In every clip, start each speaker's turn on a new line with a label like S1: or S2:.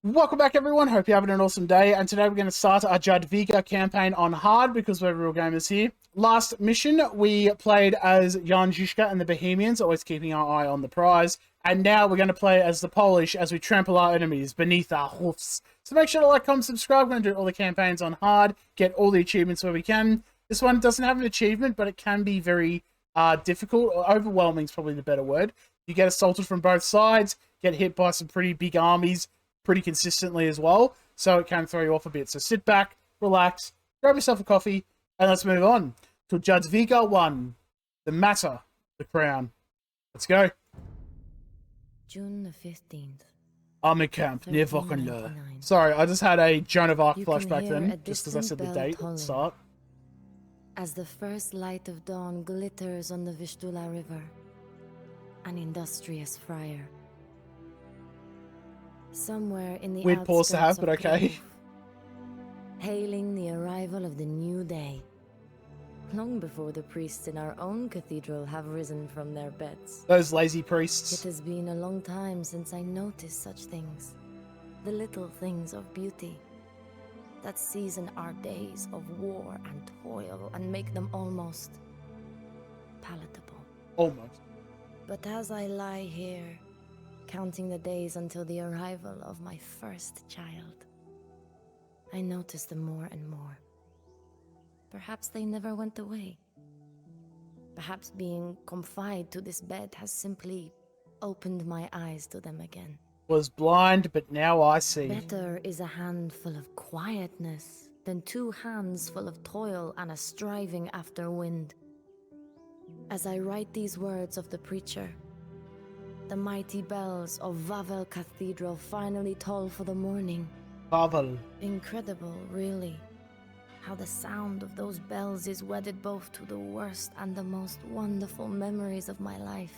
S1: Welcome back, everyone. Hope you're having an awesome day. And today we're going to start our Jadwiga campaign on hard because we're real gamers here. Last mission, we played as Jadwiga and the Bohemians, always keeping our eye on the prize. And now we're going to play as the Polish as we trample our enemies beneath our hoofs. So make sure to like, comment, subscribe. We're going to do all the campaigns on hard, get all the achievements where we can. This one doesn't have an achievement, but it can be very difficult. Or overwhelming is probably the better word. You get assaulted from both sides, get hit by some pretty big armies pretty consistently as well, so it can throw you off a bit. So sit back, relax, grab yourself a coffee, and let's move on to Jadwiga 1, the matter, the crown. Let's go.
S2: June the 15th.
S1: Army camp near Vokenler. Sorry, I just had a Joan of Arc flashback then, just as I said the date at the start.
S2: As the first light of dawn glitters on the Vistula River, an industrious friar. Somewhere in the
S1: weird pause to have, but okay.
S2: Hailing the arrival of the new day, long before the priests in our own cathedral have risen from their beds.
S1: Those lazy priests.
S2: It has been a long time since I noticed such things. The little things of beauty that season our days of war and toil and make them almost palatable.
S1: Almost.
S2: But as I lie here, counting the days until the arrival of my first child, I notice them more and more. Perhaps they never went away. Perhaps being confined to this bed has simply opened my eyes to them again.
S1: Was blind, but now I see.
S2: Better is a handful of quietness than 2 hands full of toil and a striving after wind. As I write these words of the preacher, the mighty bells of Wawel Cathedral finally toll for the morning.
S1: Wawel.
S2: Incredible, really, how the sound of those bells is wedded both to the worst and the most wonderful memories of my life.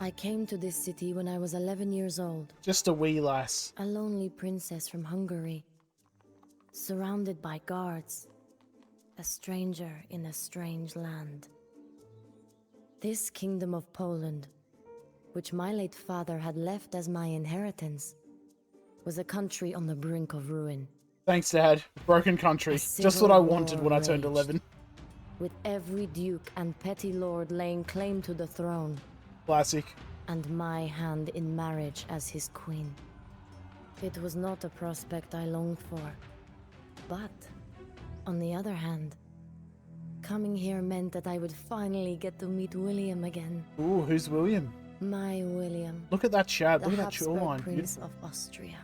S2: I came to this city when I was 11 years old.
S1: Just a wee lass.
S2: A lonely princess from Hungary, surrounded by guards, a stranger in a strange land. This kingdom of Poland, which my late father had left as my inheritance, was a country on the brink of ruin.
S1: Thanks, Dad. Broken country. Just what I wanted when I turned 11.
S2: With every duke and petty lord laying claim to the throne.
S1: Classic.
S2: And my hand in marriage as his queen. It was not a prospect I longed for. But, on the other hand, coming here meant that I would finally get to meet William again.
S1: Ooh, who's William?
S2: My William.
S1: Look at that chat.
S2: The
S1: Look at that
S2: Habsburg
S1: jawline.
S2: Prince of Austria.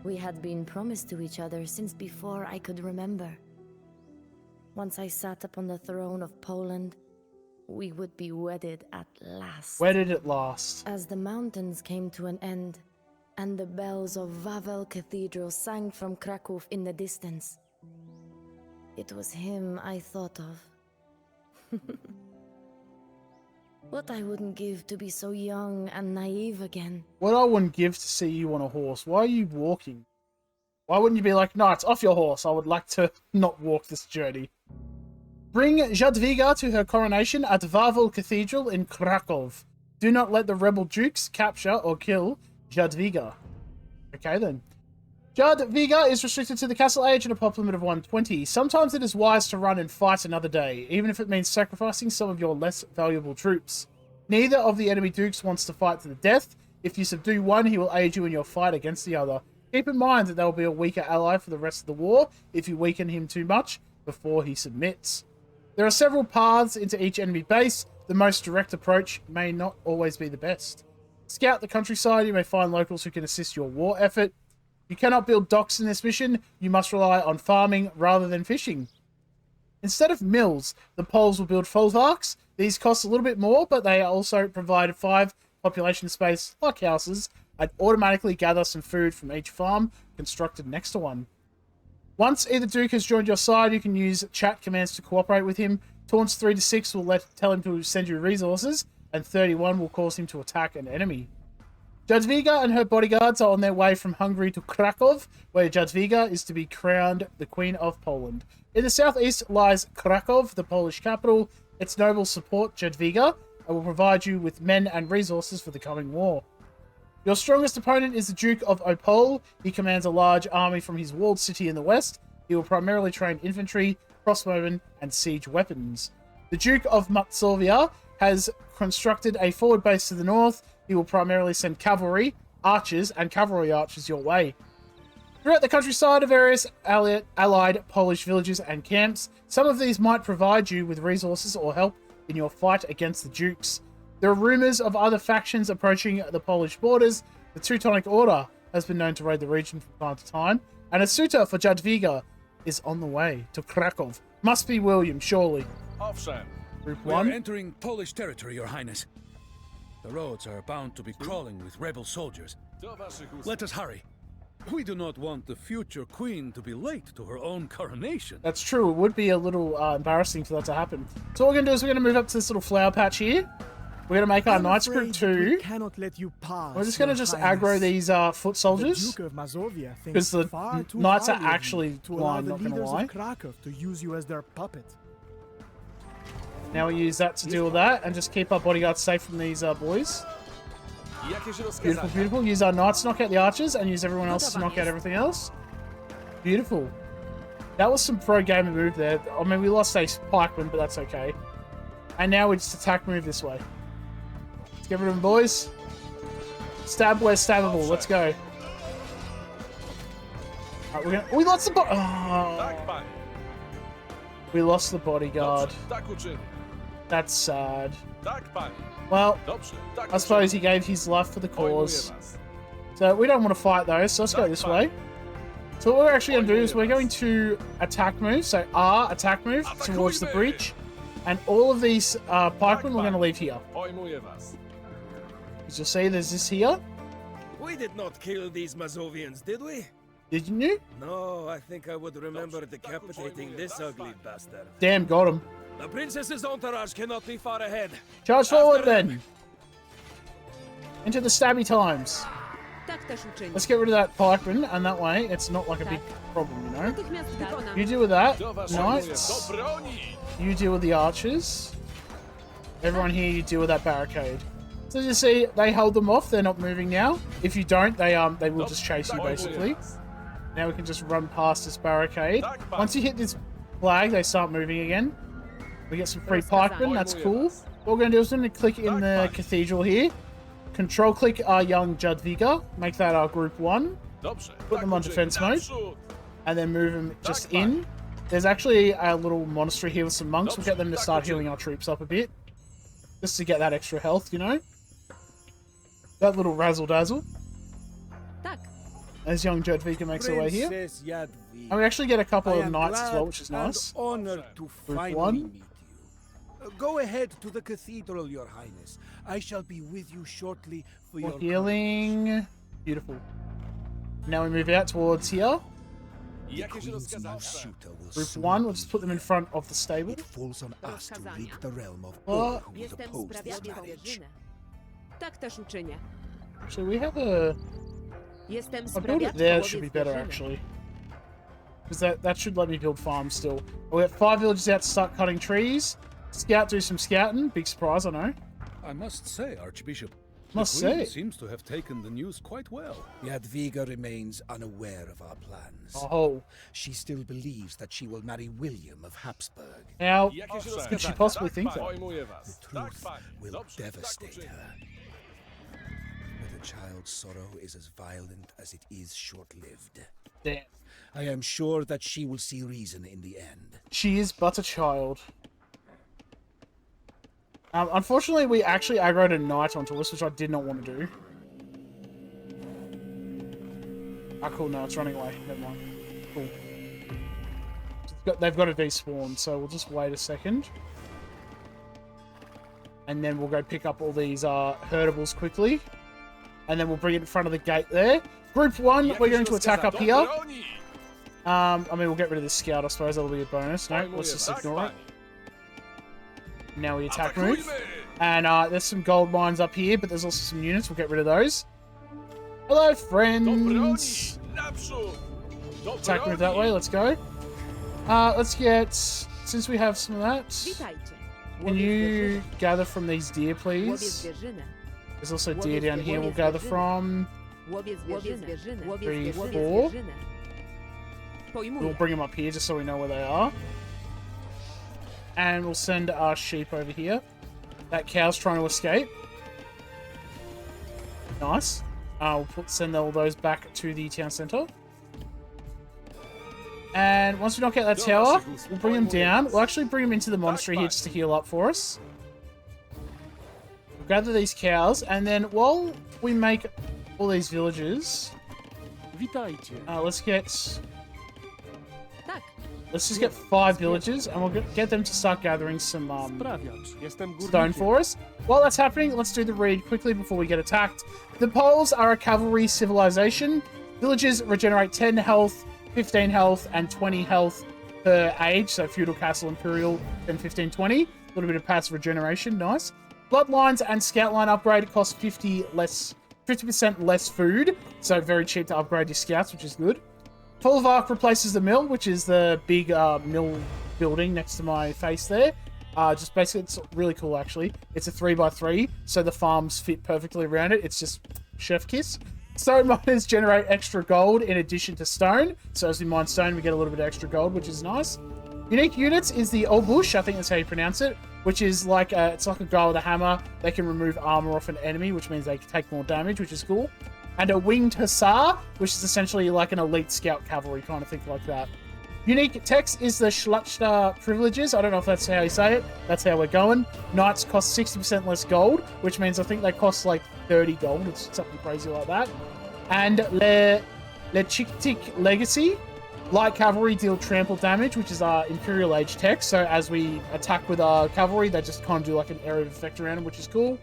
S2: We had been promised to each other since before I could remember. Once I sat upon the throne of Poland, we would be wedded at last.
S1: Wedded at last.
S2: As the mountains came to an end, and the bells of Wawel Cathedral sang from Kraków in the distance, it was him I thought of. What I wouldn't give to be so young and naive again.
S1: What I wouldn't give to see you on a horse. Why are you walking? Why wouldn't you be like, no, it's off your horse. I would like to not walk this journey. Bring Jadwiga to her coronation at Wawel Cathedral in Kraków. Do not let the rebel dukes capture or kill Jadwiga. Okay then. Jadwiga is restricted to the castle age and a pop limit of 120. Sometimes it is wise to run and fight another day, even if it means sacrificing some of your less valuable troops. Neither of the enemy dukes wants to fight to the death. If you subdue one, he will aid you in your fight against the other. Keep in mind that there will be a weaker ally for the rest of the war if you weaken him too much before he submits. There are several paths into each enemy base. The most direct approach may not always be the best. Scout the countryside. You may find locals who can assist your war effort. You cannot build docks in this mission. You must rely on farming rather than fishing. Instead of mills, the Poles will build folwarks. These cost a little bit more, but they also provide 5 population space, like houses, and automatically gather some food from each farm constructed next to one. Once either Duke has joined your side, you can use chat commands to cooperate with him. Taunts 3 to 6 will tell him to send you resources, and 31 will cause him to attack an enemy. Jadwiga and her bodyguards are on their way from Hungary to Kraków, where Jadwiga is to be crowned the Queen of Poland. In the southeast lies Kraków, the Polish capital. Its nobles support Jadwiga and will provide you with men and resources for the coming war. Your strongest opponent is the Duke of Opole. He commands a large army from his walled city in the west. He will primarily train infantry, crossbowmen, and siege weapons. The Duke of Matsovia has constructed a forward base to the north. He will primarily send cavalry, archers, and cavalry archers your way. Throughout the countryside are various allied Polish villages and camps. Some of these might provide you with resources or help in your fight against the Dukes. There are rumours of other factions approaching the Polish borders. The Teutonic Order has been known to raid the region from time to time, and a suitor for Jadwiga is on the way to Krakow. Must be William, surely.
S3: Owszem.
S1: Group
S4: We are
S1: 1.
S4: entering Polish territory, Your Highness. The roads are bound to be crawling with rebel soldiers.
S3: Do waszych ust.
S4: Let us hurry. We do not want the future queen to be late to her own coronation.
S1: That's true. It would be a little embarrassing for that to happen. So what we're going to do is we're going to move up to this little flower patch here. We're going to make our Knights Group 2.
S5: Cannot let you pass,
S1: We're just going to just aggro these foot soldiers. Because the Knights are actually blind, not going to lie.
S5: Krakow to use you as their puppet.
S1: Now we use that to deal with that and just keep our bodyguards safe from these boys.
S3: Jakieś
S1: Beautiful,
S3: rozkazania?
S1: beautiful. Use our Knights to knock out the archers and use everyone else to knock out everything else. Beautiful. That was some pro-gamer move there. I mean, we lost a pikeman, but that's okay. And now we just attack move this way. Let's get rid of them, boys. Stab where stabbable. Let's go. Alright, we're gonna... We lost the
S3: Tak, panie.
S1: We lost the bodyguard.
S3: Dobrze, tak uczynię.
S1: That's sad.
S3: Tak, panie.
S1: Well,
S3: Dobrze, tak
S1: I suppose he
S3: uczynię.
S1: gave his life for the cause.
S3: Pojmuję was.
S1: So we don't want to fight those, so let's go this way. So what we're actually going to do is we're going to attack move, so R, attack move towards the breach. And all of these pikemen we're going to leave here.
S3: Pojmuję was.
S1: As you'll see, there's this here.
S6: We did not kill these Mazovians, did we?
S1: Didn't you?
S6: No, I think I would remember decapitating this ugly bastard.
S1: Damn, got him.
S6: The princess's entourage cannot be far ahead.
S1: Charge forward
S6: After them.
S1: then. Into the stabby times.
S7: Tak też uczynię.
S1: Let's get rid of that pikeman, and that way it's not like a big problem, you know?
S7: Natychmiast wykonam.
S1: You deal with that,
S3: Do waszych
S1: Knights.
S3: Do broni.
S1: You deal with the archers. Everyone here, you deal with that barricade. So as you see, they hold them off. They're not moving now. If you don't, they will just chase you basically. Now we can just run past this barricade. Once you hit this flag, they start moving again. We get some free pikemen. That's cool. What we're going to do is we're going to click in the cathedral here. Control click our young Jadwiga. Make that our group 1.
S3: Dobrze,
S1: Put
S3: tak
S1: them on
S3: uczynię.
S1: defense mode.
S3: Naprzód.
S1: And then move them just in. There's actually a little monastery here with some monks. We'll get them to start healing our troops up a bit. Just to get that extra health, you know? That little razzle-dazzle.
S7: Tak.
S1: As young Jadwiga makes her way here.
S6: Princess Jadwiga.
S1: And we actually get a couple
S6: I
S1: of
S6: am
S1: knights as
S6: glad
S1: well, which is nice.
S6: and honored to finally
S1: one.
S6: meet you. Go ahead to the cathedral, Your Highness. I shall be with you shortly for
S1: More
S6: your
S1: healing. Beautiful. Now we move out towards here.
S3: Jakieś
S6: Queen's new
S3: rozkazania?
S6: suitor will
S1: Group
S6: soon
S1: 1, we'll
S6: be
S1: just put them in front of the stable.
S6: It falls on us to rid the realm of
S1: What?
S6: all who would
S7: Jestem
S6: oppose this
S7: sprawiedliwą
S6: marriage.
S7: żynę. Tak też uczynię.
S1: Actually, we have a...
S7: Jestem
S1: I build it
S7: sprawiedliwą
S1: there should be better,
S7: żynę.
S1: actually. Because that should let me build farms still. We have 5 villages out to start cutting trees. Scout, do some scouting. Big surprise, I know.
S4: I must say, Archbishop,
S1: Must
S4: the queen
S1: say.
S4: seems to have taken the news quite well.
S6: Jadwiga remains unaware of our plans.
S1: Oh.
S6: She still believes that she will marry William of Habsburg.
S1: How
S3: Jakieś
S1: could she
S3: rozkazania?
S1: possibly
S3: Tak,
S1: think
S3: panie.
S1: that?
S3: Pojmuję was.
S6: The
S3: Tak,
S6: truth
S3: panie.
S6: will
S3: Dobrze, tak
S6: devastate
S3: uczynię.
S6: her. But a child's sorrow is as violent as it is short-lived.
S1: Damn.
S6: I am sure that she will see reason in the end.
S1: She is but a child. Unfortunately, we actually aggroed a knight onto us, which I did not want to do. Ah, cool. No, it's running away. Never mind. Cool. They've got to despawn, so we'll just wait a second. And then we'll go pick up all these herdables quickly. And then we'll bring it in front of the gate there. Group 1, we're going to attack up here. I mean, we'll get rid of this scout, I suppose. That'll be a bonus. No, let's just ignore it. Now we attack move. And there's some gold mines up here, but there's also some units. We'll get rid of those. Hello, friends. Attack move that way. Let's go. Let's get... Since we have some of that,
S7: Witajcie.
S1: can you gather from these deer,
S7: Łowię
S1: please?
S7: zwierzynę.
S1: There's also deer down here we'll gather from.
S7: Łowię zwierzynę. Łowię
S1: 3,
S7: zwierzynę.
S1: 4. We'll
S7: Pojmuję.
S1: bring them up here just so we know where they are. And we'll send our sheep over here. That cow's trying to escape. Nice. We'll send all those back to the town center. And once we knock out that tower, we'll bring them down. We'll actually bring them into the monastery here just to heal up for us. We'll gather these cows, and then while we make all these villages,
S5: Witajcie.
S1: let's get...
S7: Tak.
S1: Let's just get 5 villages, and we'll get them to start gathering some
S5: Sprawiacz. Jestem
S1: stone
S5: górnikiem.
S1: for us. While that's happening, let's do the read quickly before we get attacked. The Poles are a cavalry civilization. Villages regenerate 10 health, 15 health, and 20 health per age. So feudal, castle, imperial, 10, 15, 20. A little bit of passive regeneration, nice. Bloodlines and scout line upgrade cost 50% less food. So very cheap to upgrade your scouts, which is good. Folvark replaces the mill, which is the big mill building next to my face there. Just basically, it's really cool actually. It's a 3x3, so the farms fit perfectly around it. It's just chef kiss. Stone miners generate extra gold in addition to stone. So as we mine stone, we get a little bit of extra gold, which is nice. Unique units is the Obush, I think that's how you pronounce it, which is like it's like a guy with a hammer. They can remove armor off an enemy, which means they can take more damage, which is cool. And a winged hussar, which is essentially like an elite scout cavalry kind of thing like that. Unique text is the Schlachter privileges. I don't know if that's how you say it. That's how we're going. Knights cost 60% less gold, which means I think they cost like 30 gold. It's something crazy like that. And Le Chicktick Legacy. Light cavalry deal trample damage, which is our Imperial Age text. So as we attack with our cavalry, they just kind of do like an area of effect around them, which is cool.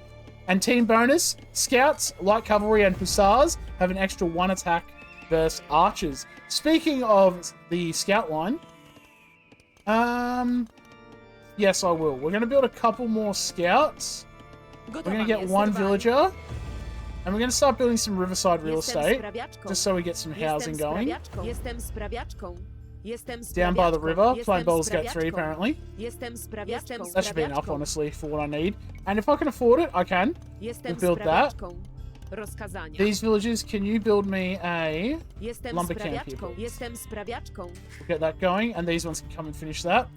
S1: And team bonus, scouts, light cavalry, and hussars have an extra 1 attack versus archers. Speaking of the scout line, yes, I will. We're going to build a couple more scouts. We're going to get 1 villager. And we're going to start building some riverside real estate, just so we get some housing going.
S7: Jestem sprawiaczką.
S1: Down by the river, playing Baldur's Gate 3 apparently.
S7: Jestem sprawiaczką.
S1: That should be enough, honestly, for what I need. And if I can afford it, I can.
S7: Jestem
S1: build that.
S7: sprawiaczką. Rozkazania.
S1: These villages, can you build me a
S7: Jestem
S1: lumber camp here,
S7: sprawiaczką.
S1: please?
S7: Jestem sprawiaczką.
S1: We'll get that going, and these ones can come and finish that.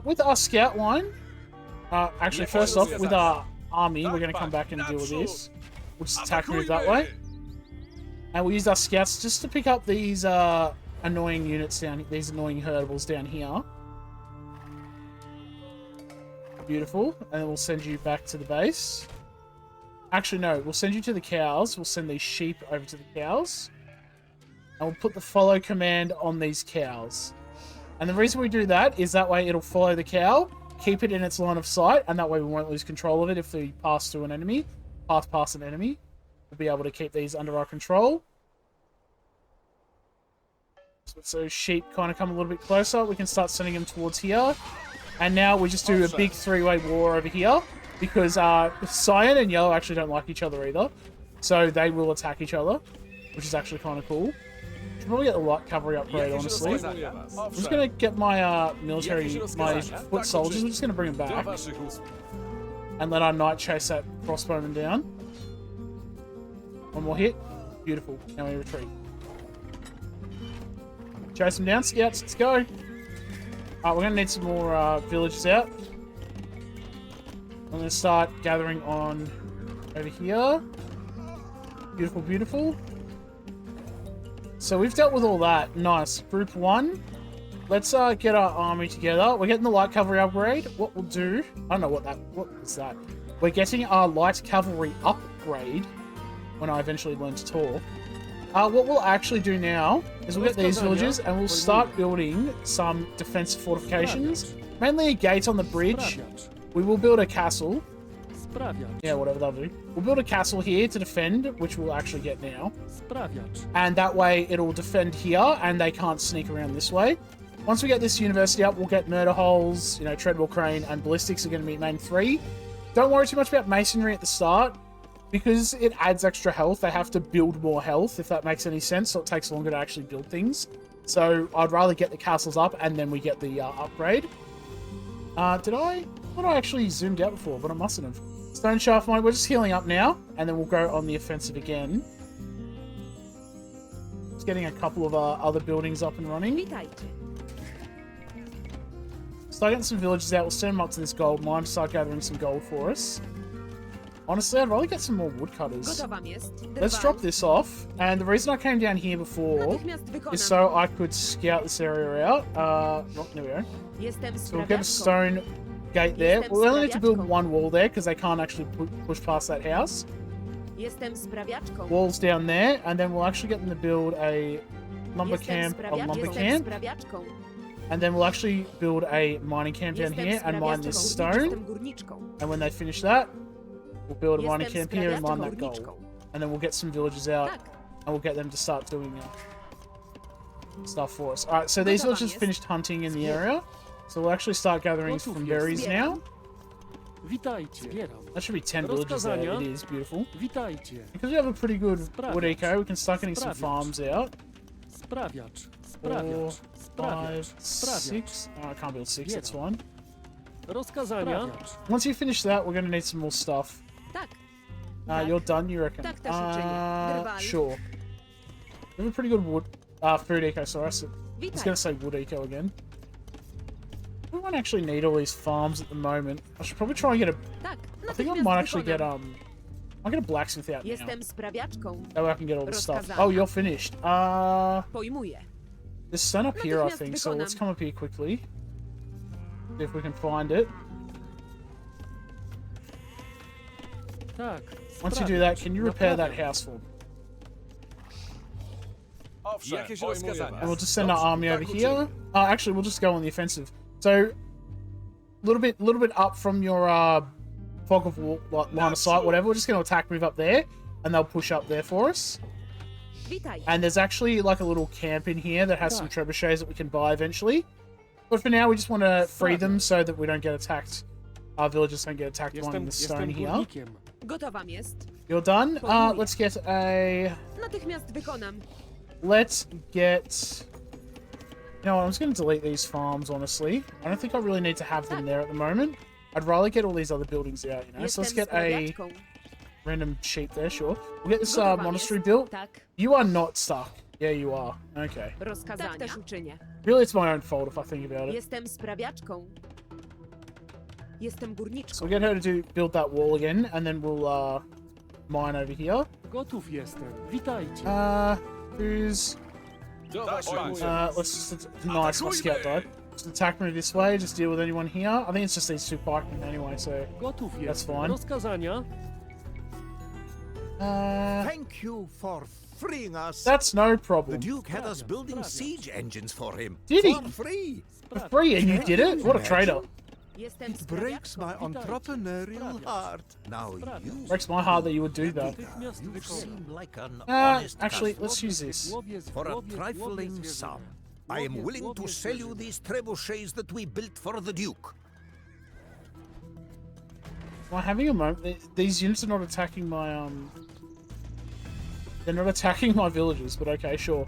S1: With our scout line, actually, first off, with our army, we're going to come back and deal with this. We'll just attack move that way. And we'll use our scouts just to pick up these annoying units down here, these annoying herdables down here. Beautiful. And then we'll send you back to the base. Actually, no, we'll send you to the cows. We'll send these sheep over to the cows. And we'll put the follow command on these cows. And the reason we do that is that way it'll follow the cow, keep it in its line of sight, and that way we won't lose control of it if we pass through an enemy. Pass past an enemy. We'll be able to keep these under our control. So sheep kind of come a little bit closer. We can start sending them towards here. And now we just do a big 3-way war over here. Because Cyan and Yellow actually don't like each other either. So they will attack each other. Which is actually kind of cool. Should probably get the light cavalry upgrade, honestly. I'm just going to get my military, my foot soldiers. We're just going to bring them back. And let our knight chase that crossbowman down. One more hit. Beautiful. Now we retreat. Chase them down, scouts. Let's go. Alright, we're going to need some more villages out. I'm going to start gathering on over here. Beautiful, beautiful. So we've dealt with all that. Nice. Group 1. Let's get our army together. We're getting the light cavalry upgrade. What we'll do... I don't know what is that. We're getting our light cavalry upgrade when I eventually learn to talk. What we'll actually do now is we'll get these villages and we'll start building some defensive fortifications. Mainly a gate on the bridge. We will build a castle. Yeah, whatever that'll do. We'll build a castle here to defend, which we'll actually get now. And that way it'll defend here and they can't sneak around this way. Once we get this university up, we'll get murder holes, you know, treadmill crane and ballistics are going to be main 3. Don't worry too much about masonry at the start. Because it adds extra health, they have to build more health, if that makes any sense, so it takes longer to actually build things. So I'd rather get the castles up, and then we get the upgrade. I thought I actually zoomed out before, but I mustn't have. Let's Stone shaft mine. We're just healing up now, and then we'll go on the offensive again. Just getting a couple of other buildings up and running.
S7: Witajcie.
S1: Start getting some villages out. We'll send them up to this gold mine to start gathering some gold for us. Honestly, I'd rather get some more woodcutters.
S7: Gotowam jest.
S1: Let's drop this off. And the reason I came down here before
S7: Natychmiast wykonam.
S1: is so I could scout this area out. There we go.
S7: Jestem
S1: So we'll get a
S7: sprawiaczką.
S1: stone gate there.
S7: Jestem
S1: We'll only need to build
S7: sprawiaczką.
S1: one wall there because they can't actually push past that house.
S7: Jestem sprawiaczką.
S1: Walls down there, and then we'll actually get them to build a lumber camp,
S7: Jestem sprawiaczką.
S1: and then we'll actually build a mining camp down
S7: Jestem
S1: here and mine this
S7: sprawiaczką.
S1: stone.
S7: Jestem górniczką.
S1: And when they finish that, we'll build a mining
S7: Jestem
S1: camp here and mine
S7: sprawiaczką
S1: that gold.
S7: górniczką.
S1: And then we'll get some villages out,
S7: Tak.
S1: and we'll get them to start doing stuff for us. Alright, so these
S7: Gotowa
S1: villagers
S7: jest.
S1: finished hunting in the area. So we'll actually start gathering
S5: Gotów
S1: some
S5: jest.
S1: berries now.
S5: Witajcie. Zbieram.
S1: That should be 10 villages there.
S5: Rozkazania.
S1: It is beautiful.
S5: Witajcie.
S1: Because we have a pretty good
S5: Sprawiacz.
S1: wood eco, we can start getting some
S5: Sprawiacz.
S1: farms out.
S5: Sprawiacz.
S1: 4,
S5: Sprawiacz.
S1: 5,
S5: Sprawiacz. Sprawiacz.
S1: 6. Oh, I can't build 6, that's fine.
S5: Rozkazania.
S3: Sprawiacz.
S1: Once you finish that, we're going to need some more stuff.
S7: Tak. Tak.
S1: You're done, you reckon?
S7: Tak też uczynię. Drwal.
S1: Sure. We have a pretty good wood, food eco, sorry. I was
S7: Witaj.
S1: going to say wood eco again. We won't actually need all these farms at the moment. I should probably try and get a...
S7: Tak.
S1: I think I
S7: Natychmiast
S1: might actually get,
S7: wykonam.
S1: I'll get a blacksmith out now.
S7: Jestem sprawiaczką.
S1: That way I can get all this stuff.
S7: Rozkazania.
S1: Oh, you're finished.
S7: Pojmuję.
S1: There's stone up here, I
S7: Natychmiast
S1: think, so
S7: wykonam.
S1: let's come up here quickly. See if we can find it.
S5: Tak.
S1: Once you do that, can you repair that house for me?
S3: Owszem,
S6: Jakieś
S3: pojmuję
S6: rozkazania?
S1: And we'll
S3: was.
S1: just send our
S3: Dobrze,
S1: army
S3: tak
S1: over
S3: uczynię.
S1: here. Actually, we'll just go on the offensive. So, little bit up from your fog of war, like, line of sight, whatever. We're just going to attack move up there, and they'll push up there for us.
S7: Witaj.
S1: And there's actually like a little camp in here that has some trebuchets that we can buy eventually. But for now, we just want to free them so that we don't get attacked. Our villagers don't get attacked by
S5: Jestem,
S1: the stone
S5: jestem
S1: here.
S5: górnikiem.
S7: Gotowam jest.
S1: You're done.
S7: Pojmuję.
S1: Let's get a.
S7: Natychmiast wykonam.
S1: Let's get. You know what? I'm just going to delete these farms. Honestly, I don't think I really need to have them there at the moment. I'd rather get all these other buildings out. You know, so let's
S7: Jestem
S1: get a
S7: sprawiaczką.
S1: random sheep there. Sure. We'll get this
S7: Gotowa
S1: monastery
S7: jest.
S1: built.
S7: Tak.
S1: You are not stuck. Yeah, you are. Okay.
S7: Rozkazania. Tak też uczynię.
S1: Really, it's my own fault if I think about it.
S7: Jestem sprawiaczką. Jestem
S1: So
S7: górniczką.
S1: we'll get her to build that wall again, and then we'll mine over here.
S5: Gotów jestem. Witajcie.
S1: Who's
S3: Tak, pojmuję.
S1: let's just nice. My scout died. Just attack me this way. Just deal with anyone here. I think it's just these two pikemen anyway. So
S5: Gotów
S1: that's
S5: jestem.
S1: fine.
S5: Rozkazania.
S6: Thank you for freeing us.
S1: That's no
S8: The
S1: problem.
S8: Duke had us building siege engines for him.
S1: Did he?
S8: For free.
S1: For free, and you did it? What a traitor!
S7: Jestem
S8: It breaks my
S7: sprawiaczką.
S8: entrepreneurial heart. Now you
S1: Breaks my heart that you would do that.
S5: Natychmiast
S8: you
S5: wykonam.
S8: seem like an honest
S1: Actually,
S8: customer.
S1: let's use this.
S5: Łowiec,
S8: For a
S5: łowiec,
S8: trifling
S5: łowiec
S8: sum,
S5: zwierzęta.
S8: I am
S5: Łowiec,
S8: willing to
S5: łowiec
S8: sell you
S5: zwierzęta.
S8: these trebuchets that we built for the Duke.
S1: Am I having a moment? These units are not attacking my They're not attacking my villagers, but okay, sure.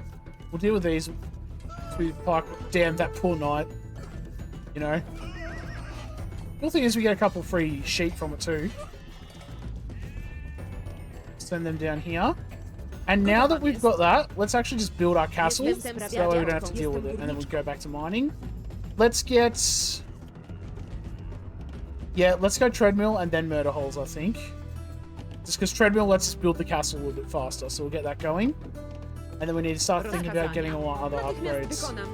S1: We'll deal with these. Damn, that poor knight. You know. The thing is, we get a couple free sheep from it too. Send them down here. And now that we've got that, let's actually just build our castle. So
S7: Jestem
S1: that way we don't have to
S7: sprawiaczką.
S1: deal with it.
S7: Jestem
S1: And then we
S7: górniczką.
S1: go back to mining. Let's get... Yeah, let's go treadmill and then murder holes, I think. Just because treadmill lets us build the castle a little bit faster. So we'll get that going. And then we need to start thinking about getting all our other
S7: Natychmiast
S1: upgrades.
S7: wykonam.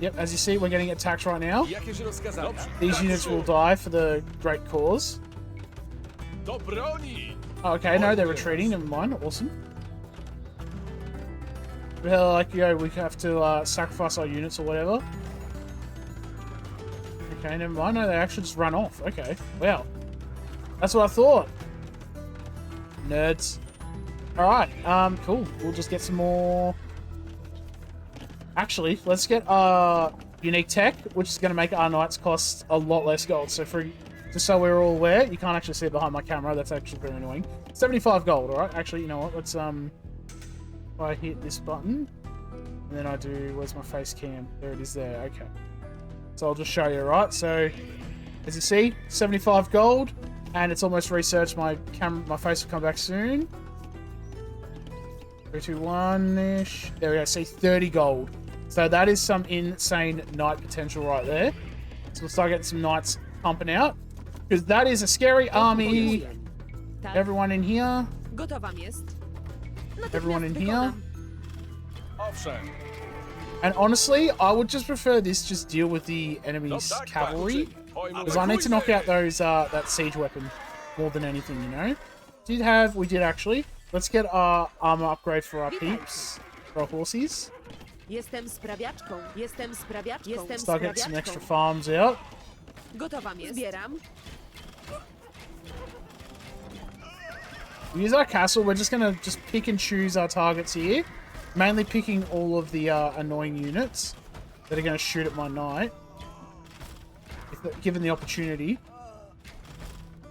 S1: Yep, as you see, we're getting attacked right now.
S3: Jakieś rozkazania?
S1: These
S3: Tak,
S1: units
S3: sure.
S1: will die for the great cause.
S3: Do broni!
S1: Oh, okay, no, they're retreating. Never mind. Awesome. Well, like, we have to sacrifice our units or whatever. Okay, never mind. No, they actually just run off. Okay, wow. That's what I thought. Nerds. Alright, cool. We'll just get some more... Actually, let's get unique tech, which is going to make our knights cost a lot less gold. So just so we're all aware, you can't actually see it behind my camera. That's actually very annoying. 75 gold, alright? Actually, you know what? Let's, if I hit this button, and then I do, where's my face cam? There it is there, okay. So I'll just show you, right? So, as you see, 75 gold. And it's almost researched. My face will come back soon. 3, 2, 1-ish. There we go. See, 30 gold. So that is some insane knight potential right there. So we'll start getting some knights pumping out. Because that is a scary army.
S7: Tak.
S1: Everyone in here.
S7: Gotowa jest.
S1: Everyone in here.
S3: Owszem.
S1: And honestly, I would just prefer this just deal with the enemy's cavalry. Because I need to knock out those that siege weapon more than anything, you know? We did actually. Let's get our armor upgrade for our peeps. For our horsies.
S7: Jestem sprawiaczką. Jestem sprawiaczką. Jestem
S1: Start getting some
S7: sprawiaczką.
S1: extra farms out.
S7: Gotowa jest. Zbieram.
S1: We use our castle. We're just gonna pick and choose our targets here. Mainly picking all of the annoying units that are gonna shoot at my knight. Given the opportunity.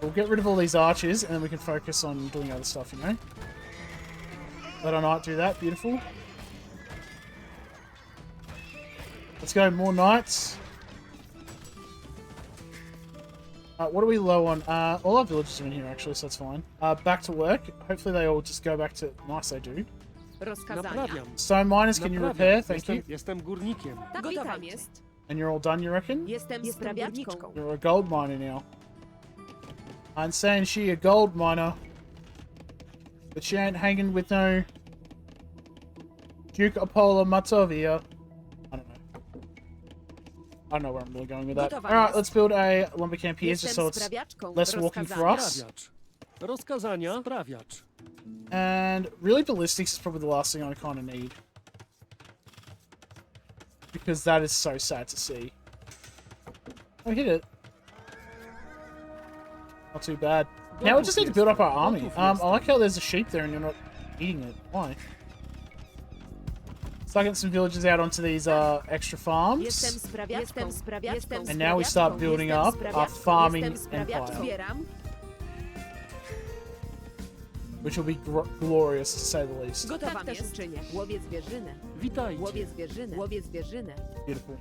S1: We'll get rid of all these archers and then we can focus on doing other stuff, you know? Let our knight do that. Beautiful. Let's go. More knights. What are we low on? All our villagers are in here, actually, so that's fine. Back to work. Hopefully they all just go back to... Nice, they do.
S7: Rozkazania.
S5: Naprawiam.
S1: Stone miners, can you repair? Thank you.
S5: Jestem górnikiem.
S7: Tak, gotowa jest.
S1: And you're all done, you reckon?
S7: Jestem sprawiaczką.
S1: You're a gold miner now. I'm saying she a gold miner. But she ain't hanging with no... Duke Apollo Matovia. I don't know. I don't know where I'm really going with that. Alright, let's build a lumber camp here just so it's less walking for us.
S5: Sprawiacz. Rozkazania. Sprawiacz.
S1: And really ballistics is probably the last thing I kind of need. Because that is so sad to see. I hit it. Not too bad. Now we just need to build up our army. I like how there's a sheep there and you're not eating it. Why? Start getting some villagers out onto these extra farms.
S7: Jestem sprawiaczką.
S1: And now we start building up our farming empire.
S7: Zbieram.
S1: Which will be glorious to say the least.
S7: Gotowa tak też uczynię. Łowię zwierzynę.
S5: Witajcie.
S7: Łowię zwierzynę. Łowię zwierzynę.
S1: Beautiful.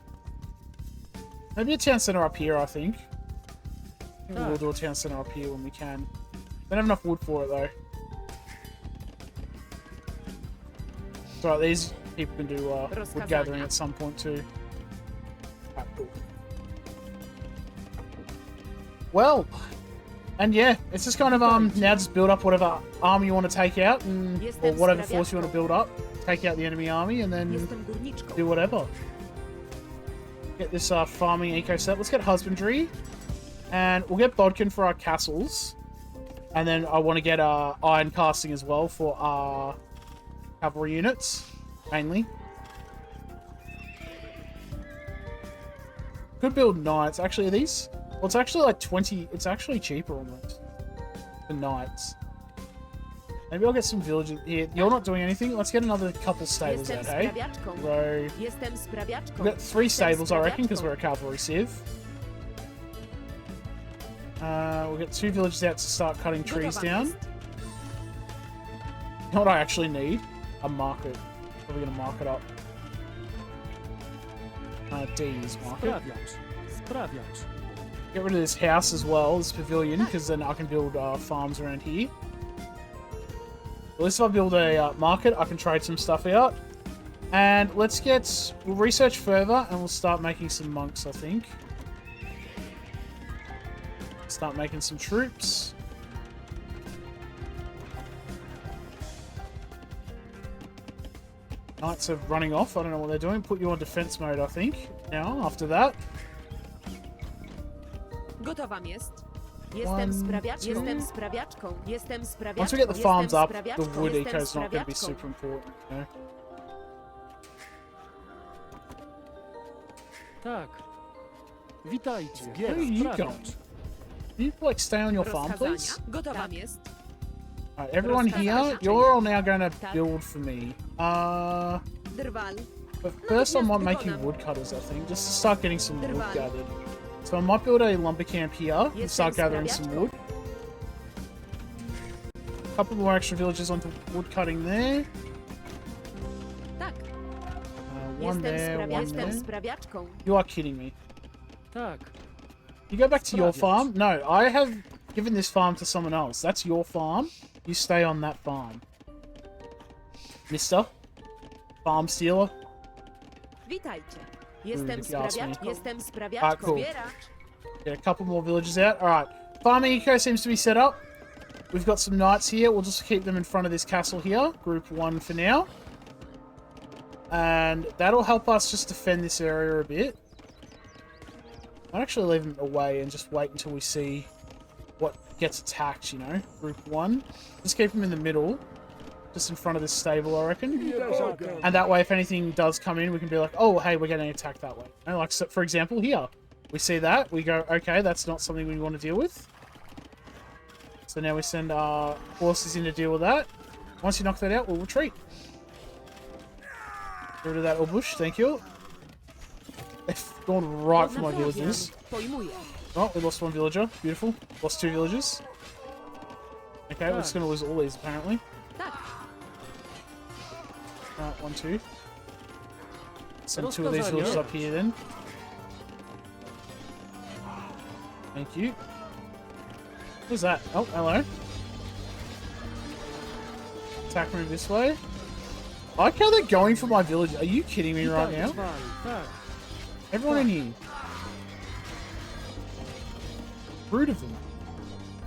S1: Maybe a town center up here, I think. I think we'll do a town center up here when we can. Don't have enough wood for it though. It's alright, these people can do wood gathering at some point too. Ah, cool. Well, and yeah, it's just kind of now just build up whatever army you want to take out, and or whatever force you want to build up. Take out the enemy army, and then
S7: Jestem górniczką.
S1: do whatever. Get this farming eco set. Let's get husbandry, and we'll get bodkin for our castles, and then I want to get iron casting as well for our cavalry units, mainly. Could build knights. Actually, are these? Well, it's actually like 20. It's actually cheaper almost for knights. Maybe I'll get some villagers here. You're not doing anything. Let's get another couple stables out,
S7: Jestem
S1: hey?
S7: sprawiaczką.
S1: So,
S7: Jestem sprawiaczką.
S1: we've got 3 stables, I reckon, because we're a cavalry civ. We'll get 2 villagers out to start cutting trees
S7: Gotowa
S1: down.
S7: jest.
S1: You know what I actually need? A market. Probably going to mark it up. D's market.
S5: Sprawiacz. Sprawiacz.
S1: Get rid of this house as well, this pavilion, because then I can build farms around here. At least if I build a market, I can trade some stuff out. And we'll research further and we'll start making some monks, I think. Start making some troops. Knights are running off, I don't know what they're doing. Put you on defense mode, I think, now, after that.
S7: Gotowa jest.
S1: One,
S7: Jestem sprawiaczką.
S1: two.
S7: Jestem sprawiaczką. Jestem sprawiaczką.
S1: Once we get the farms
S7: Jestem
S1: up, the
S7: sprawiaczką.
S1: wood
S7: Jestem
S1: eco is not going to be
S7: sprawiaczką.
S1: super important, you know?
S5: Tak. Witajcie.
S1: Where are you going? Can you, like, stay on your farm,
S7: Rozkazania.
S1: please?
S7: Gotowa jest.
S1: Alright, everyone here, you're all now going to build for me.
S7: Drwal.
S1: But first I might make you woodcutters, I think, just to start getting some wood gathered. So I might build a lumber camp here and start gathering some wood. A couple more extra villages onto wood cutting there.
S7: Tak.
S1: One there, one
S7: Jestem
S1: there.
S7: sprawiaczką.
S1: You are kidding me.
S5: Tak.
S1: You go back to your farm? No, I have giving this farm to someone else. That's your farm. You stay on that farm. Mister? Farm stealer?
S7: Witajcie. Jestem
S1: if you ask me.
S7: sprawiaczką. Jestem sprawiaczką.
S1: Alright, cool.
S7: Zbieracz.
S1: Get a couple more villages out. Alright. Farming eco seems to be set up. We've got some knights here. We'll just keep them in front of this castle here. Group 1 for now. And that'll help us just defend this area a bit. I'd actually leave them away and just wait until we see what gets attacked, you know. Group 1. Just keep them in the middle. Just in front of this stable, I reckon. And that way, if anything does come in, we can be like, oh, hey, we're getting attacked that way. And like, so, for example, here. We see that. We go, okay, that's not something we want to deal with. So now we send our forces in to deal with that. Once you knock that out, we'll retreat. Get rid of that old bush, thank you. They've gone right for my villagers.
S7: Pojmuję.
S1: Oh, we lost one villager. Beautiful. Lost 2 villagers. Okay, we're just going to lose all these, apparently.
S7: Tak.
S1: 1, 2. Send 2 of these villagers up here then. Thank you. Who's that? Oh, hello. Attack move this way. I like how they're going for my village. Are you kidding me right now?
S5: Tak.
S1: Everyone in here. Rude of them.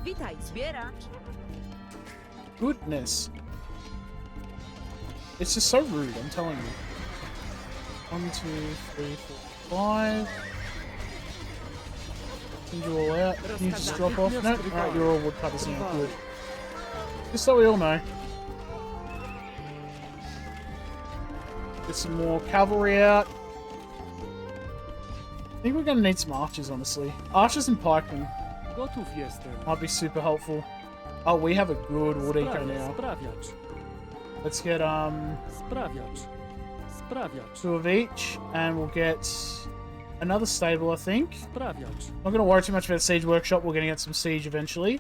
S7: Witaj, zbieracz.
S1: Goodness. It's just so rude, I'm telling you. 1, 2, 3, 4, 5. Send you all out. Can you just drop off? No? Alright, you're all woodcutters now. Good. Just so we all know. Get some more cavalry out. I think we're going to need some archers, honestly. Archers and pikemen
S5: Gotów jestem.
S1: might be super helpful. Oh, we have a good wood eco now.
S5: Sprawiacz.
S1: Let's get
S5: Sprawiacz. Sprawiacz.
S1: 2 of each, and we'll get another stable, I think.
S5: Sprawiacz.
S1: Not going to worry too much about Siege Workshop. We're going to get some Siege eventually.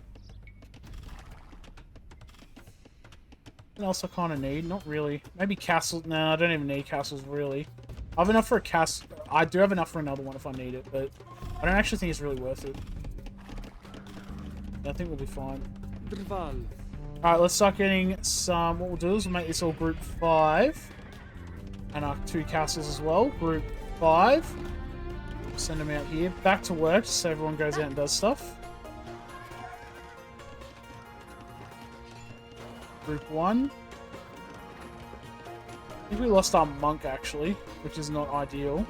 S1: What else I kind of need? Not really. Maybe castle. No, I don't even need castles, really. I have enough for a castle. I do have enough for another one if I need it, but I don't actually think it's really worth it. Yeah, I think we'll be fine.
S5: Drwal.
S1: Alright, let's start getting some... What we'll do is we'll make this all Group 5. And our 2 castles as well. Group 5. Send them out here. Back to work so everyone goes out and does stuff. Group 1. I think we lost our monk, actually, which is not ideal.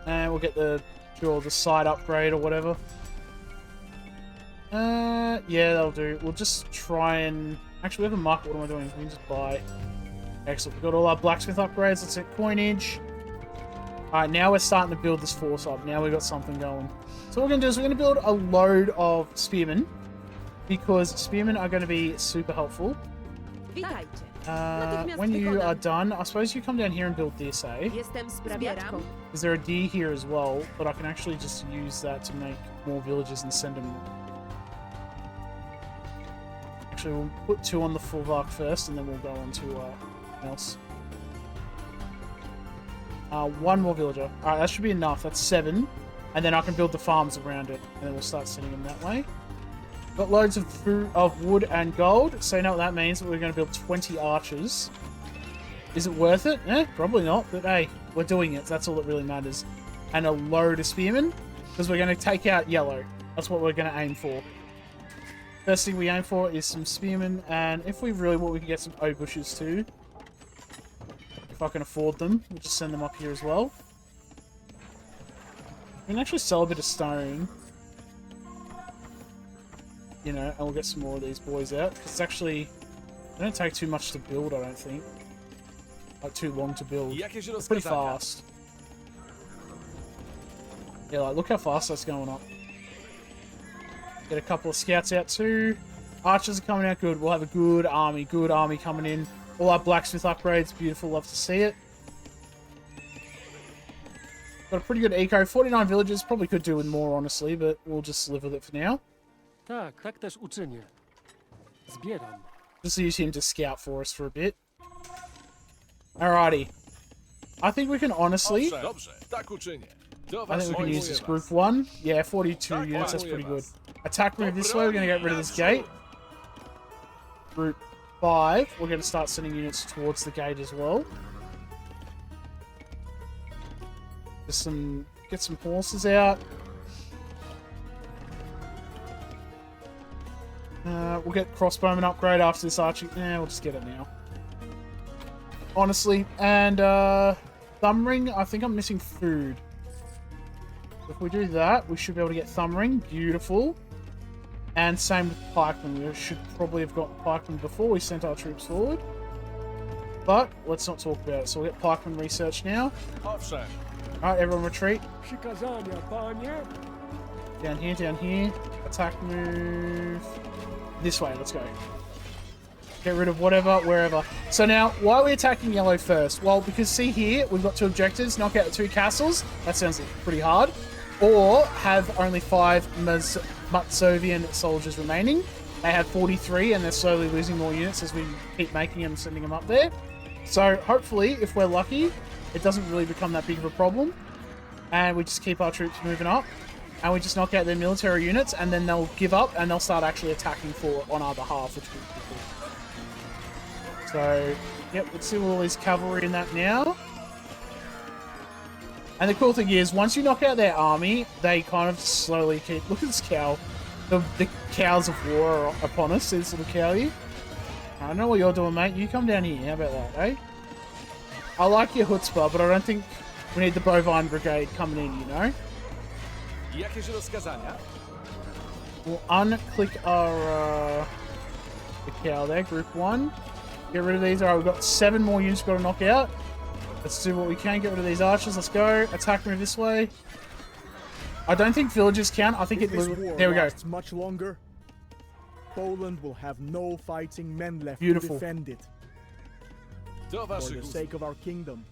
S1: And we'll get the side upgrade or whatever. Yeah, that'll do. We'll just try and... Actually, we have a market. What am I doing? We can just buy. Excellent. We've got all our blacksmith upgrades. Let's get coinage. Alright, now we're starting to build this force up. Now we've got something going. So what we're going to do is we're going to build a load of spearmen. Because spearmen are going to be super helpful.
S7: Witajcie.
S1: When you are done, I suppose you come down here and build this, eh?
S7: Jestem sprawiaczką.
S1: Is there a D here as well? But I can actually just use that to make more villages and send them... Actually, we'll put 2 on the Fulvark first, and then we'll go on to something else. 1 more villager. Alright, that should be enough. That's 7. And then I can build the farms around it, and then we'll start sending them that way. Got loads of food, of wood and gold, so you know what that means. We're going to build 20 archers. Is it worth it? Eh, probably not, but hey, we're doing it. That's all that really matters. And a load of spearmen, because we're going to take out yellow. That's what we're going to aim for. First thing we aim for is some spearmen, and if we really want, we can get some oak bushes too. If I can afford them, we'll just send them up here as well. We can actually sell a bit of stone. You know, and we'll get some more of these boys out. Because it's actually... They don't take too much to build, I don't think. Like, too long to build. It's pretty fast. Yeah, like, look how fast that's going up. Get a couple of scouts out too. Archers are coming out good. We'll have a good army coming in. All our blacksmith upgrades, beautiful, love to see it. Got a pretty good eco. 49 villages, probably could do with more, honestly, but we'll just live with it for now.
S5: Tak, tak też uczynię. Zbieram.
S1: Just use him to scout for us for a bit. Alrighty. I think we can honestly...
S3: Dobrze, tak uczynię.
S1: I think we can use this group 1. Yeah, 42 units, that's pretty good. Attack move this way, we're going to get rid of this gate. Group 5, we're going to start sending units towards the gate as well. Just get some horses out. We'll get crossbowman upgrade after this archery. We'll just get it now. Honestly, and thumb ring, I think I'm missing food. If we do that, we should be able to get thumb ring. Beautiful. And same with pikemen. We should probably have gotten pikemen before we sent our troops forward. But let's not talk about it. So we'll get pikemen research now.
S3: Owszem.
S1: Alright, everyone retreat.
S5: Przykazania, panie.
S1: Down here, down here. Attack move. This way, let's go. Get rid of whatever, wherever. So now, why are we attacking yellow first? Well, because see here, we've got 2 objectives. Knock out the 2 castles. That sounds pretty hard. Or have only 5 Matsovian soldiers remaining. They have 43 and they're slowly losing more units as we keep making them and sending them up there. So hopefully, if we're lucky, it doesn't really become that big of a problem. And we just keep our troops moving up. And we just knock out their military units, and then they'll give up, and they'll start actually attacking on our behalf, which would be cool. So, yep, let's see all these cavalry in that now. And the cool thing is, once you knock out their army, they kind of slowly keep... Look at this cow. The cows of war are upon us. See this little cow here? I don't know what you're doing, mate. You come down here. How about that, eh? I like your chutzpah, but I don't think we need the bovine brigade coming in, you know?
S3: Jakieś rozkazania?
S1: We'll unclick our the cow there, group 1. Get rid of these. Alright, we've got 7 more units we've got to knock out. Let's do what we can. Get rid of these archers. Let's go. Attack move this way. I don't think villages count. I think
S9: If this
S1: it...
S9: war
S1: There we go.
S9: lasts much longer, Poland will have no fighting men left
S1: Beautiful.
S9: to defend it.
S3: Do
S9: For
S3: waszych
S9: the
S3: usług.
S9: sake of our kingdom,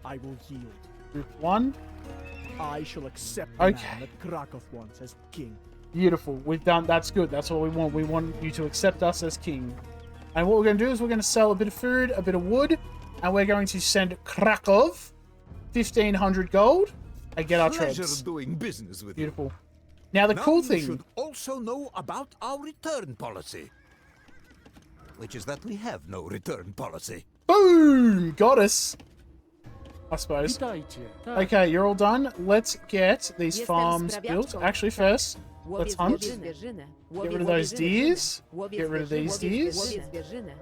S9: I will yield.
S1: Group 1.
S9: I shall accept the
S1: Okay.
S9: man that Krakow wants as king.
S1: Beautiful. We've done... That's good. That's what we want. We want you to accept us as king. And what we're going to do is we're going to sell a bit of food, a bit of wood, and we're going to send Krakow 1,500 gold and get our
S8: Pleasure
S1: treads.
S8: doing business with you.
S1: Beautiful. Now, the
S8: Now
S1: cool
S8: you
S1: thing...
S8: should also know about our return policy. Which is that we have no return policy.
S1: Boom! Got us. I suppose.
S5: Witajcie. Tak.
S1: Okay, you're all done. Let's get these
S7: Jestem
S1: farms built.
S7: sprawiaczką.
S1: Actually, first, let's
S7: Łowiec
S1: hunt.
S7: zwierzynę.
S1: Get rid of those deers. Get rid of these deers.
S7: Łowiec zwierzynę.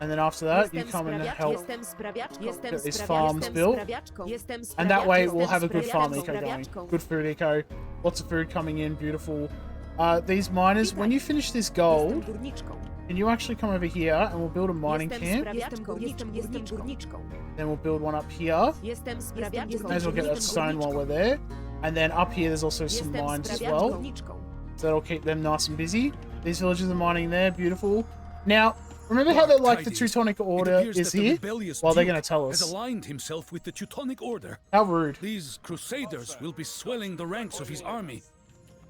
S1: And then after that, you
S7: Jestem
S1: come and
S7: sprawiaczką.
S1: help.
S7: Jestem sprawiaczką.
S1: Get
S7: Jestem
S1: these
S7: sprawiaczką.
S1: farms
S7: Jestem
S1: built.
S7: sprawiaczką. Jestem
S1: And that way,
S7: sprawiaczką.
S1: we'll have a good
S7: Jestem
S1: farm eco going.
S7: sprawiaczką.
S1: Good food eco. Lots of food coming in. Beautiful. These miners, when you finish this gold,
S7: Jestem górniczką.
S1: can you actually come over here and we'll build a mining
S7: Jestem
S1: camp?
S7: sprawiaczką. Jestem górniczką.
S1: Then we'll build one up here.
S7: Jestem sprawiaczką.
S1: May as well get that stone while we're there. And then up here, there's also some
S7: Jestem
S1: mines as
S7: sprawiaczką.
S1: well. So that'll keep them nice and busy. These villagers are mining there. Beautiful. Now, remember how they like the Teutonic Order is here? Well, they're going to tell
S4: has
S1: us.
S4: aligned himself with the Teutonic Order.
S1: How rude.
S4: These crusaders will be swelling the ranks of his army.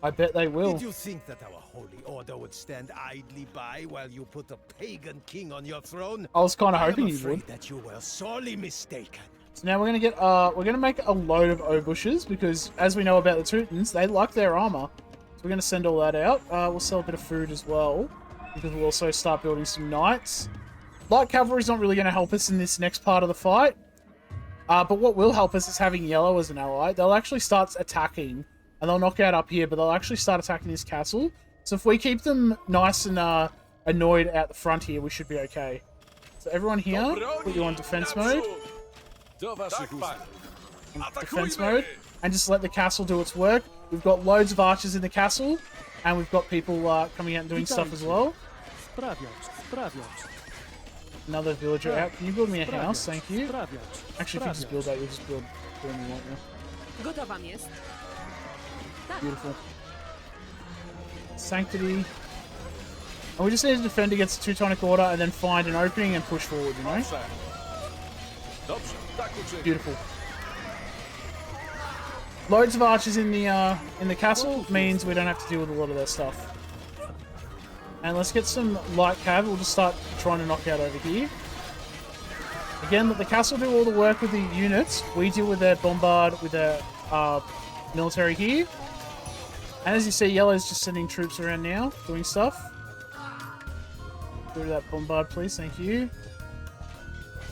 S1: I bet they will.
S8: Did you think that our holy order would stand idly by while you put a pagan king on your throne?
S1: I was kind of
S8: I am
S1: hoping you
S8: afraid
S1: would.
S8: that you were sorely mistaken.
S1: So now we're going to get, we're going to make a load of O-bushes because as we know about the Teutons, they like their armor. So we're going to send all that out. We'll sell a bit of food as well because we'll also start building some knights. Light cavalry's not really going to help us in this next part of the fight. But what will help us is having yellow as an ally. They'll actually start attacking and they'll knock out up here, but they'll actually start attacking this castle. So if we keep them nice and annoyed out the front here, we should be okay. So everyone here, put you on defense mode.
S3: Do waszych usług.
S1: Defense mode, and just let the castle do its work. We've got loads of archers in the castle, and we've got people coming out and doing stuff as well.
S5: Sprawiacz, sprawiacz.
S1: Another villager out. Can you build me a house? Thank you.
S5: Sprawiacz.
S1: Actually, if you just build that, you'll just build me, won't you?
S7: Gotowa jest.
S1: Beautiful. Sanctity. And we just need to defend against the Teutonic Order and then find an opening and push forward, you know?
S3: Owszem. Dobrze, tak uczynię.
S1: Beautiful. Loads of archers in the castle means we don't have to deal with a lot of their stuff. And let's get some light cav. We'll just start trying to knock out over here. Again, let the castle do all the work with the units. We deal with their bombard, with their military here. And as you see, yellow's just sending troops around now, doing stuff. Get rid of that bombard, please. Thank you.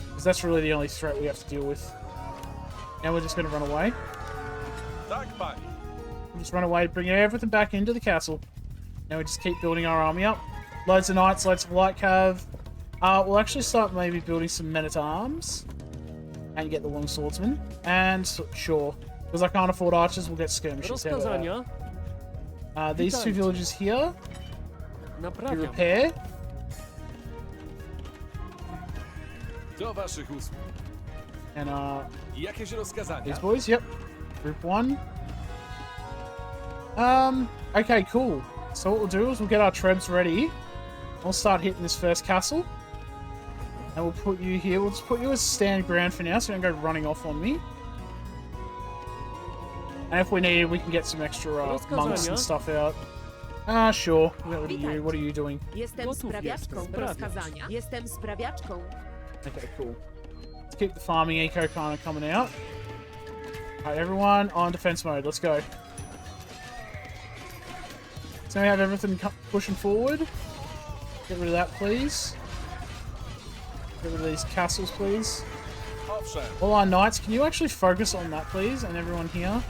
S1: Because that's really the only threat we have to deal with. Now we're just going to run away.
S3: Tak, panie.
S1: We'll just run away, bring everything back into the castle. Now we just keep building our army up. Loads of knights, loads of light cav. We'll actually start maybe building some men-at-arms. And get the long swordsmen. And sure, because I can't afford archers, we'll get skirmishers. How about
S5: Rozkazania?
S1: that? These two villages here, we
S5: Naprawiam.
S1: repair.
S3: Do waszych usług.
S1: And
S3: Jakieś rozkazania?
S1: these boys, yep. Group 1. Okay, cool. So what we'll do is we'll get our trebs ready. We'll start hitting this first castle. And we'll put you here. We'll just put you as stand ground for now, so you don't go running off on me. And if we need, we can get some extra monks and stuff out. Sure. We'll get rid of you. What are you doing?
S7: Jestem
S5: Gotów
S7: sprawiaczką
S5: jestem.
S7: rozkazania. Jestem sprawiaczką.
S1: Okay, cool. Let's keep the farming eco kind of coming out. Alright, everyone on defense mode. Let's go. So we have everything pushing forward. Get rid of that, please. Get rid of these castles, please.
S3: Owszem.
S1: All our knights, can you actually focus on that, please? And everyone here.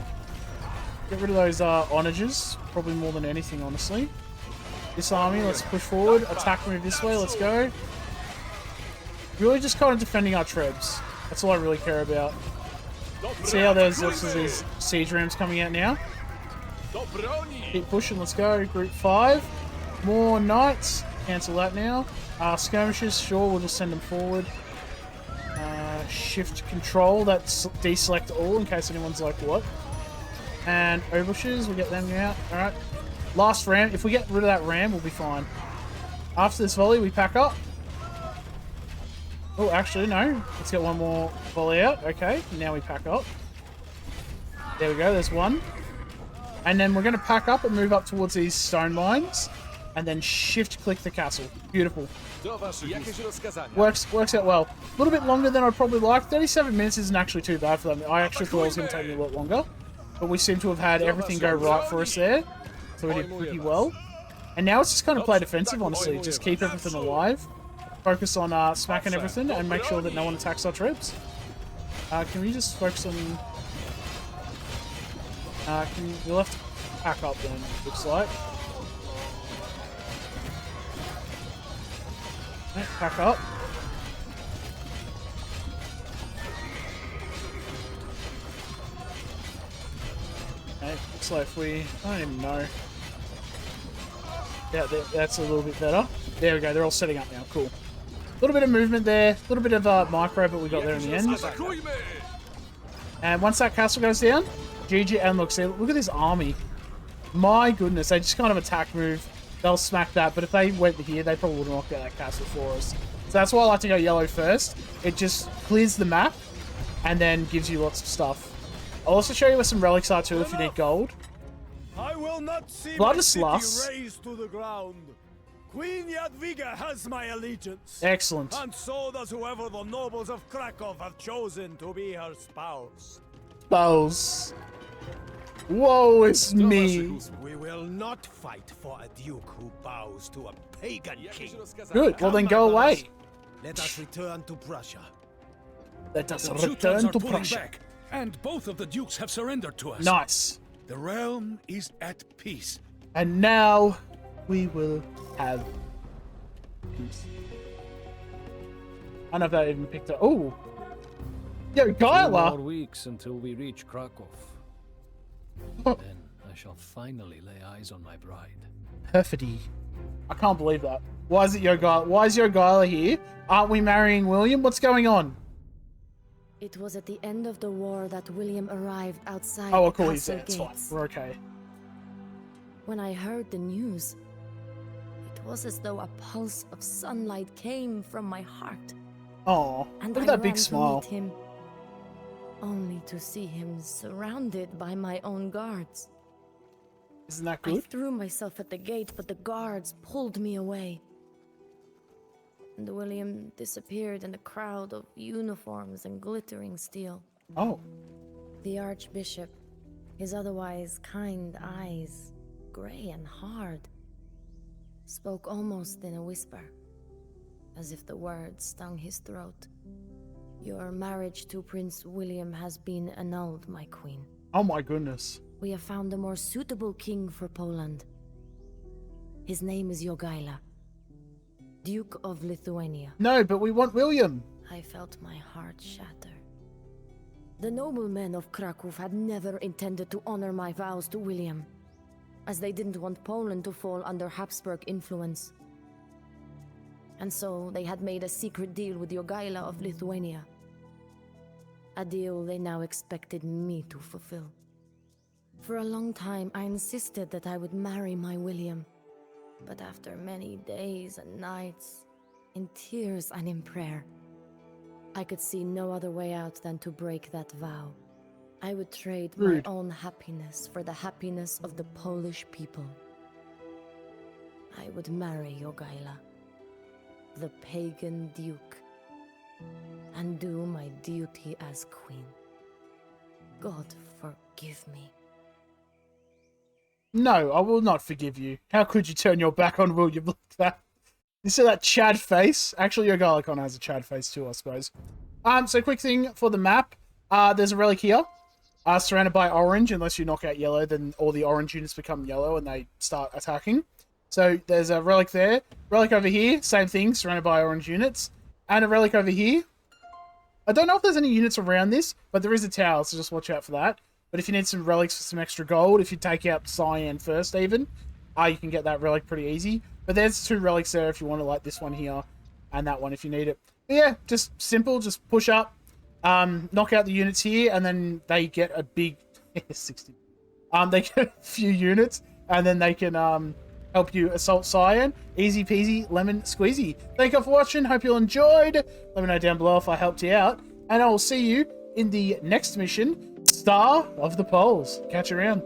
S1: Get rid of those onages. Probably more than anything, honestly. This army, let's push forward. Attack move this way, let's go. Really just kind of defending our trebs. That's all I really care about. See how there's these siege rams coming out now?
S3: Do broni!
S1: Keep pushing, let's go. Group 5. More knights. Cancel that now. Skirmishers, sure, we'll just send them forward. Shift control, that's deselect all in case anyone's like, what? And ambushers, we'll get them out. Alright. Last ram. If we get rid of that ram, we'll be fine. After this volley, we pack up. Oh, actually, no. Let's get one more volley out. Okay, now we pack up. There we go, there's one. And then we're going to pack up and move up towards these stone mines. And then shift-click the castle. Beautiful.
S3: Do waszych jakieś rozkazania?
S1: Works out well. A little bit longer than I'd probably like. 37 minutes isn't actually too bad for them. I actually thought it was going to take me a lot longer. But we seem to have had everything go right for us there. So we did pretty well. And now it's just kind of play defensive, honestly. Just keep everything alive. Focus on smacking everything and make sure that no one attacks our troops. Can we just focus on... we'll have to pack up then, looks like. Okay, pack up. Okay, looks like if we... I don't even know. Yeah, that's a little bit better. There we go, they're all setting up now. Cool. A little bit of movement there. A little bit of micro, but we got there in the end.
S3: Atakujmy!
S1: And once that castle goes down, GG, and look at this army. My goodness, they just kind of attack move. They'll smack that, but if they went here, they probably would knock out that castle for us. So that's why I like to go yellow first. It just clears the map, and then gives you lots of stuff. I'll also show you where some relics are too if you need gold.
S9: I will not see
S1: Blood
S9: my
S1: is
S9: city
S1: lost.
S9: razed to the ground. Queen Jadwiga has my allegiance.
S1: Excellent.
S9: And so does whoever the nobles of Krakow have chosen to be her spouse.
S1: Bows. Whoa, it's
S3: Do waszych
S1: me.
S3: usług.
S9: We will not fight for a duke who bows to a pagan
S3: Jakieś
S9: king.
S3: rozkazania?
S1: Good, well then go away.
S9: Let us return to Prussia.
S1: Let us
S4: The Teutons
S1: return
S4: are
S1: to
S4: pulling
S1: Prussia.
S4: back, and both of the dukes have surrendered to us.
S1: Nice.
S4: The realm is at peace.
S1: And now we will have peace. I don't know if that even picked up. Oh, yo,
S5: 2 more
S1: Gyla.
S5: weeks until we reach Krakow. Then I shall finally lay eyes on my bride.
S1: Perfidy. I can't believe that. Why is it Gyla? Why is Gyla here? Aren't we marrying William? What's going on?
S2: It was at the end of the war that William arrived outside
S1: Oh,
S2: the
S1: cool. He's
S2: castle
S1: there. It's fine.
S2: gates.
S1: We're okay.
S2: When I heard the news, it was as though a pulse of sunlight came from my heart.
S1: Oh,
S2: And
S1: look at
S2: I
S1: that big
S2: ran
S1: smile.
S2: to meet him, only to see him surrounded by my own guards.
S1: Isn't that
S2: I
S1: good?
S2: threw myself at the gate, but the guards pulled me away. And William disappeared in a crowd of uniforms and glittering steel.
S1: Oh,
S2: The archbishop, His otherwise kind eyes, gray and hard, spoke almost in a whisper, as if the words stung his throat. Your marriage to Prince William has been annulled, my queen.
S1: Oh my goodness.
S2: We have found a more suitable king for Poland. His name is Jogaila, Duke of Lithuania.
S1: No, but we want William.
S2: I felt my heart shatter. The noblemen of Krakow had never intended to honor my vows to William, as they didn't want Poland to fall under Habsburg influence. And so they had made a secret deal with Jogaila of Lithuania. A deal they now expected me to fulfill. For a long time, I insisted that I would marry my William. But after many days and nights, in tears and in prayer, I could see no other way out than to break that vow. I would trade my own happiness for the happiness of the Polish people. I would marry Jogaila, the pagan duke, and do my duty as queen. God forgive me.
S1: No, I will not forgive you. How could you turn your back on William like that? You see that Chad face? Actually, Jogaila kind of has a Chad face too, I suppose. So quick thing for the map. There's a relic here. Surrounded by orange. Unless you knock out yellow, then all the orange units become yellow and they start attacking. So there's a relic there. Relic over here, same thing, surrounded by orange units. And a relic over here. I don't know if there's any units around this, but there is a tower, so just watch out for that. But if you need some relics for some extra gold, if you take out cyan first even, you can get that relic pretty easy. But there's 2 relics there if you want to, like this one here and that one if you need it. But yeah, just simple, just push up, knock out the units here, and then they get a big 60. They get a few units, and then they can help you assault cyan. Easy peasy, lemon squeezy. Thank you for watching. Hope you enjoyed. Let me know down below if I helped you out, and I will see you in the next mission, Star of the Poles. Catch you around.